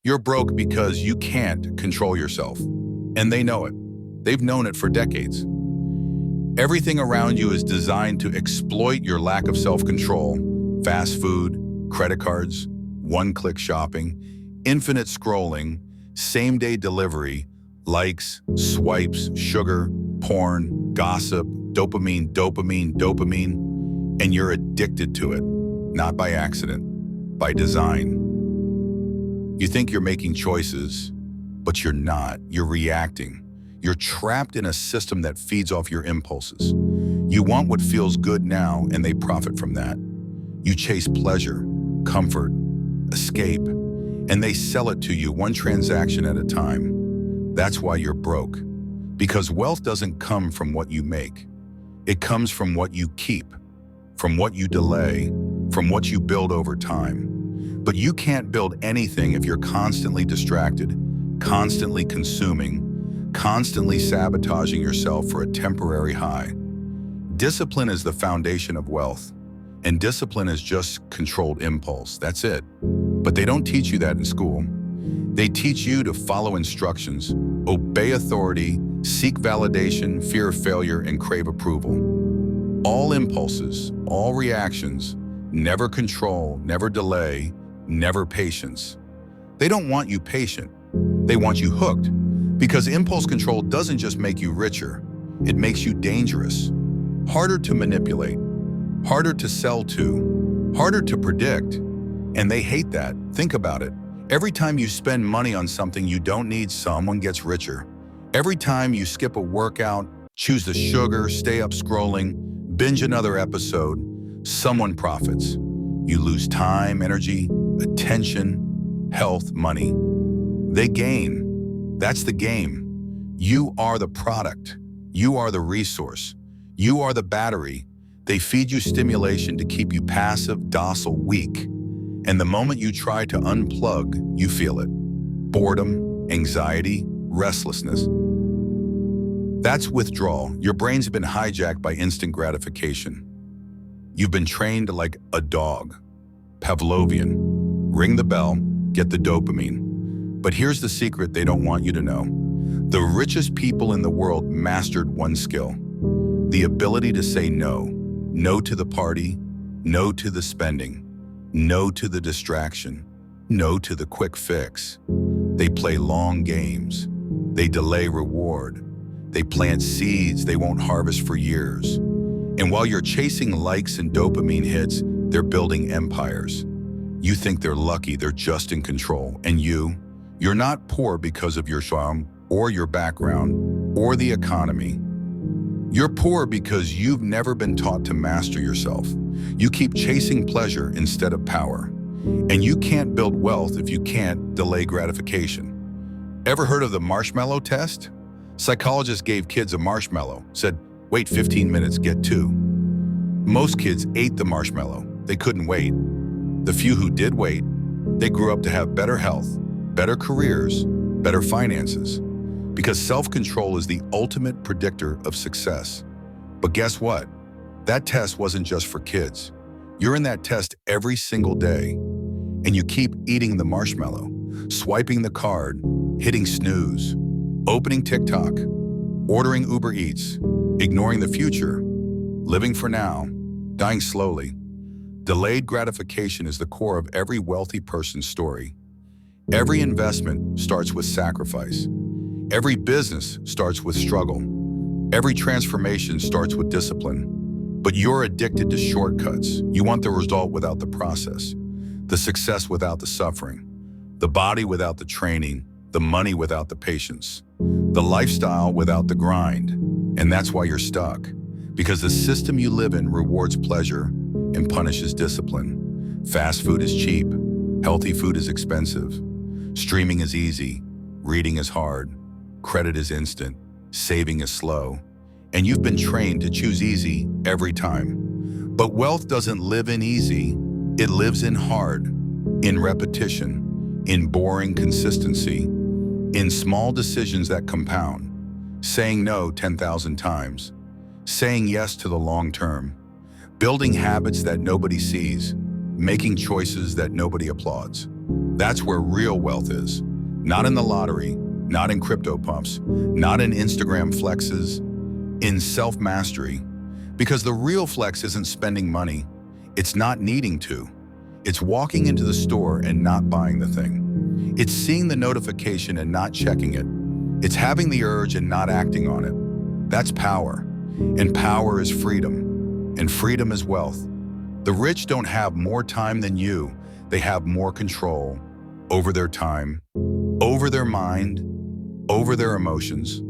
You're broke because you can't control yourself. And they know it. They've known it for decades. Everything around you is designed to exploit your lack of self-control. Fast food, credit cards, one-click shopping, infinite scrolling, same-day delivery, likes, swipes, sugar, porn, gossip, dopamine, dopamine, dopamine, and you're addicted to it, not by accident, by design. You think you're making choices, but you're not. You're reacting. You're trapped in a system that feeds off your impulses. You want what feels good now, and they profit from that. You chase pleasure, comfort, escape, and they sell it to you one transaction at a time. That's why you're broke. Because wealth doesn't come from what you make. It comes from what you keep, from what you delay, from what you build over time. But you can't build anything if you're constantly distracted, constantly consuming, constantly sabotaging yourself for a temporary high. Discipline is the foundation of wealth, and discipline is just controlled impulse. That's it. But they don't teach you that in school. They teach you to follow instructions, obey authority, seek validation, fear failure, and crave approval. All impulses, all reactions, never control, never delay, never patience. They don't want you patient. They want you hooked. Because impulse control doesn't just make you richer, it makes you dangerous. Harder to manipulate, harder to sell to, harder to predict. And they hate that. Think about it. Every time you spend money on something you don't need, someone gets richer. Every time you skip a workout, choose the sugar, stay up scrolling, binge another episode, someone profits. You lose time, energy, attention, health, money. They gain. That's the game. You are the product. You are the resource. You are the battery. They feed you stimulation to keep you passive, docile, weak. And the moment you try to unplug, you feel it. Boredom, anxiety, restlessness. That's withdrawal. Your brain's been hijacked by instant gratification. You've been trained like a dog. Pavlovian. Ring the bell, get the dopamine. But here's the secret they don't want you to know. The richest people in the world mastered one skill. The ability to say no. No to the party, no to the spending, no to the distraction, no to the quick fix. They play long games. They delay reward. They plant seeds they won't harvest for years. And while you're chasing likes and dopamine hits, they're building empires. You think they're lucky, they're just in control. And you're not poor because of your charm or your background or the economy. You're poor because you've never been taught to master yourself. You keep chasing pleasure instead of power. And you can't build wealth if you can't delay gratification. Ever heard of the marshmallow test? Psychologists gave kids a marshmallow, said, wait 15 minutes, get 2. Most kids ate the marshmallow. They couldn't wait. The few who did wait, they grew up to have better health, better careers, better finances. Because self-control is the ultimate predictor of success. But guess what? That test wasn't just for kids. You're in that test every single day. And you keep eating the marshmallow, swiping the card, hitting snooze, opening TikTok, ordering Uber Eats, ignoring the future, living for now, dying slowly. Delayed gratification is the core of every wealthy person's story. Every investment starts with sacrifice. Every business starts with struggle. Every transformation starts with discipline. But you're addicted to shortcuts. You want the result without the process, the success without the suffering, the body without the training, the money without the patience, the lifestyle without the grind. And that's why you're stuck. Because the system you live in rewards pleasure and punishes discipline. Fast food is cheap. Healthy food is expensive. Streaming is easy. Reading is hard. Credit is instant. Saving is slow. And you've been trained to choose easy every time. But wealth doesn't live in easy. It lives in hard, in repetition, in boring consistency, in small decisions that compound. Saying no 10,000 times. Saying yes to the long term. Building habits that nobody sees. Making choices that nobody applauds. That's where real wealth is. Not in the lottery, not in crypto pumps, not in Instagram flexes, in self-mastery. Because the real flex isn't spending money, it's not needing to. It's walking into the store and not buying the thing. It's seeing the notification and not checking it. It's having the urge and not acting on it. That's power. And power is freedom. And freedom is wealth. The rich don't have more time than you. They have more control over their time, over their mind, over their emotions.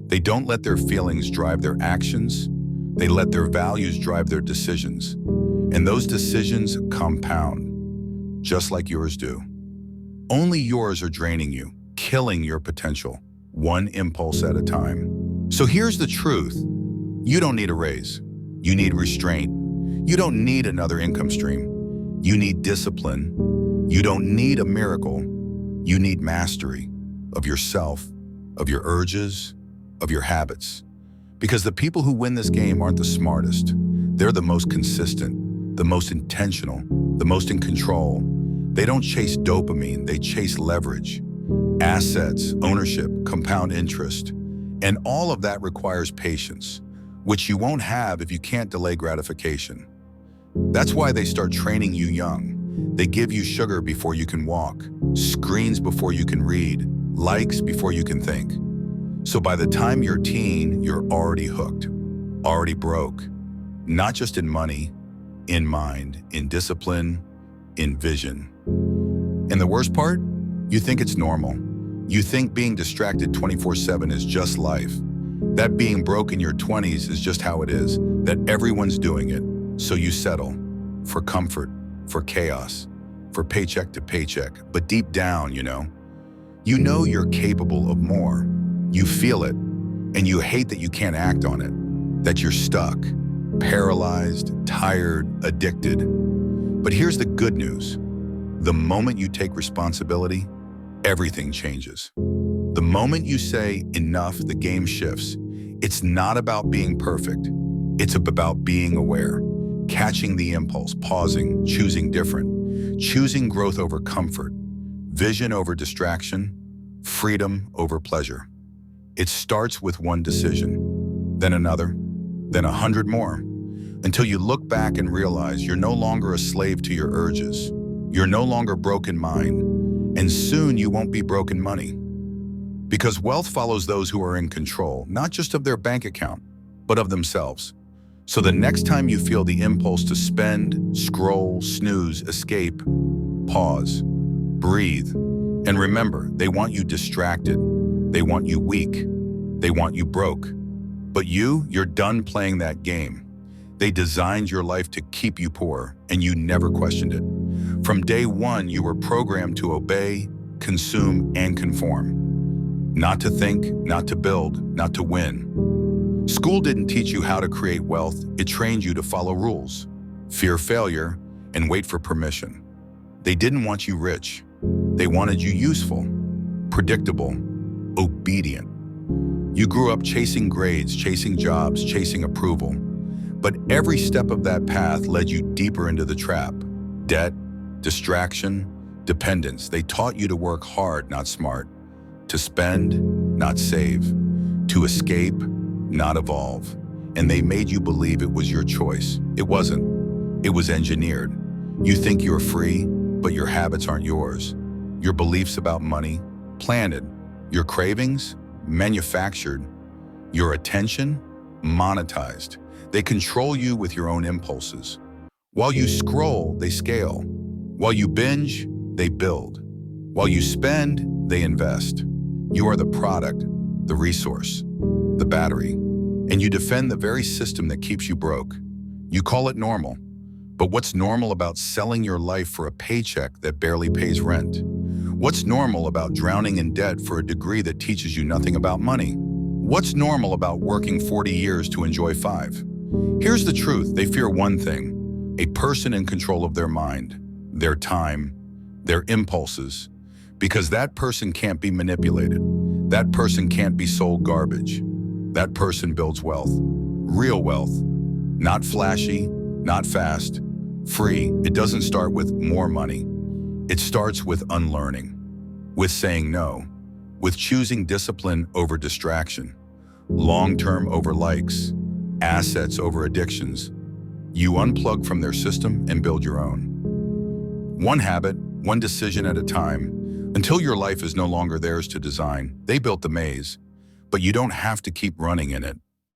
They don't let their feelings drive their actions. They let their values drive their decisions. And those decisions compound, just like yours do. Only yours are draining you, killing your potential, one impulse at a time. So here's the truth. You don't need a raise. You need restraint. You don't need another income stream. You need discipline. You don't need a miracle. You need mastery of yourself, of your urges, of your habits. Because the people who win this game aren't the smartest. They're the most consistent, the most intentional, the most in control. They don't chase dopamine, they chase leverage, assets, ownership, compound interest. And all of that requires patience, which you won't have if you can't delay gratification. That's why they start training you young. They give you sugar before you can walk, screens before you can read, likes before you can think. So by the time you're a teen, you're already hooked, already broke, not just in money, in mind, in discipline, in vision. And the worst part? You think it's normal. You think being distracted 24/7 is just life. That being broke in your 20s is just how it is, that everyone's doing it. So you settle for comfort, for chaos, for paycheck to paycheck. But deep down, you know you're capable of more. You feel it, and you hate that you can't act on it, that you're stuck, paralyzed, tired, addicted. But here's the good news. The moment you take responsibility, everything changes. The moment you say enough, the game shifts. It's not about being perfect. It's about being aware, catching the impulse, pausing, choosing different, choosing growth over comfort, vision over distraction, freedom over pleasure. It starts with one decision, then another, then 100 more, until you look back and realize you're no longer a slave to your urges. You're no longer broke in mind, and soon you won't be broke in money. Because wealth follows those who are in control, not just of their bank account, but of themselves. So the next time you feel the impulse to spend, scroll, snooze, escape, pause, breathe, and remember, they want you distracted. They want you weak. They want you broke. But you're done playing that game. They designed your life to keep you poor, and you never questioned it. From day one, you were programmed to obey, consume, and conform. Not to think, not to build, not to win. School didn't teach you how to create wealth. It trained you to follow rules, fear failure, and wait for permission. They didn't want you rich. They wanted you useful, predictable, obedient. You grew up chasing grades, chasing jobs, chasing approval. But every step of that path led you deeper into the trap. Debt, distraction, dependence. They taught you to work hard, not smart. To spend, not save. To escape, not evolve. And they made you believe it was your choice. It wasn't. It was engineered. You think you're free, but your habits aren't yours. Your beliefs about money, planted. Your cravings, manufactured. Your attention, monetized. They control you with your own impulses. While you scroll, they scale. While you binge, they build. While you spend, they invest. You are the product, the resource, the battery, and you defend the very system that keeps you broke. You call it normal. But what's normal about selling your life for a paycheck that barely pays rent? What's normal about drowning in debt for a degree that teaches you nothing about money? What's normal about working 40 years to enjoy 5? Here's the truth. They fear one thing: a person in control of their mind, their time, their impulses, because that person can't be manipulated. That person can't be sold garbage. That person builds wealth, real wealth, not flashy, not fast, free. It doesn't start with more money. It starts with unlearning, with saying no, with choosing discipline over distraction, long-term over likes, assets over addictions. You unplug from their system and build your own. One habit, one decision at a time, until your life is no longer theirs to design. They built the maze, but you don't have to keep running in it.